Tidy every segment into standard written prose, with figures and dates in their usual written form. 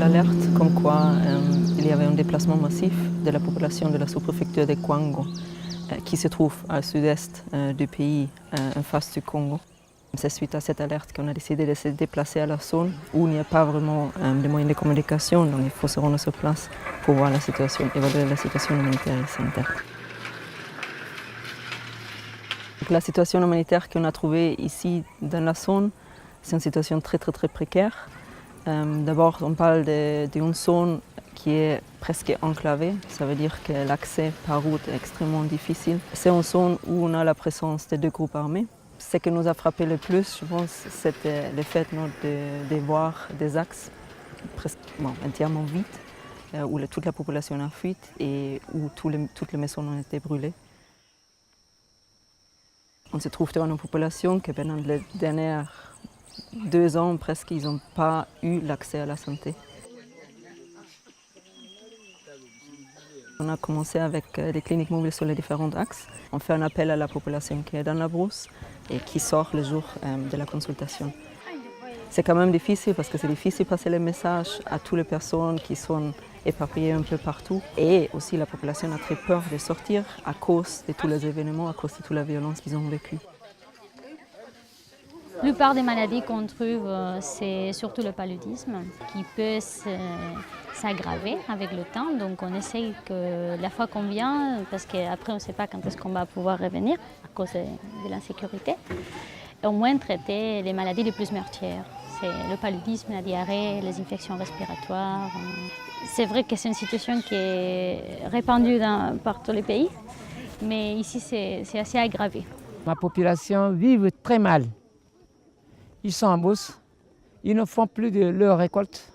l'alerte comme quoi il y avait un déplacement massif de la population de la sous-préfecture de Kwango qui se trouve au sud-est du pays, en face du Congo. C'est suite à cette alerte qu'on a décidé de se déplacer à la zone où il n'y a pas vraiment de moyens de communication, donc il faut se rendre sur place pour voir la situation, évaluer la situation humanitaire et sanitaire. Donc, la situation humanitaire qu'on a trouvée ici dans la zone, c'est une situation très précaire. D'abord, on parle d'une zone qui est presque enclavée, ça veut dire que l'accès par route est extrêmement difficile. C'est une zone où on a la présence de deux groupes armés. Ce qui nous a frappé le plus, je pense, c'était le fait de voir des axes presque entièrement vides, où toute la population a fui et où toutes les maisons ont été brûlées. On se trouve dans une population qui pendant les derniers 2 ans presque, ils n'ont pas eu l'accès à la santé. On a commencé avec des cliniques mobiles sur les différents axes. On fait un appel à la population qui est dans la brousse et qui sort le jour de la consultation. C'est quand même difficile parce que c'est difficile de passer les messages à toutes les personnes qui sont éparpillées un peu partout. Et aussi la population a très peur de sortir à cause de tous les événements, à cause de toute la violence qu'ils ont vécue. La plupart des maladies qu'on trouve, c'est surtout le paludisme qui peut s'aggraver avec le temps. Donc on essaye que la fois qu'on vient, parce qu'après on ne sait pas quand est-ce qu'on va pouvoir revenir à cause de l'insécurité, au moins traiter les maladies les plus meurtrières. C'est le paludisme, la diarrhée, les infections respiratoires. C'est vrai que c'est une situation qui est répandue par tous les pays, mais ici c'est assez aggravé. Ma population vit très mal. Ils sont en bourse, ils ne font plus de leur récolte,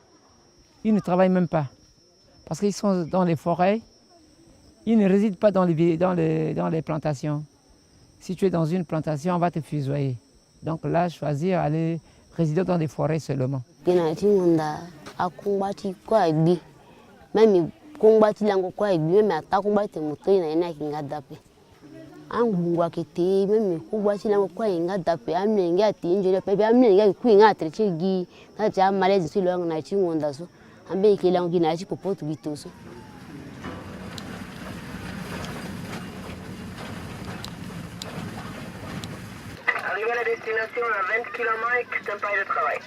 ils ne travaillent même pas. Parce qu'ils sont dans les forêts, ils ne résident pas dans les plantations. Si tu es dans une plantation, on va te fuseller. Donc là, choisir aller résider dans des forêts seulement. Angungwa kete meme kubwa chila kwa inga dape amne inga tinjele pepe amne inga kuinga trechegi na cha malezi silo na chingonda so ambe kila ngina chi popoto bitoso. Arrivé à la destination à 20 km, tempo de travail.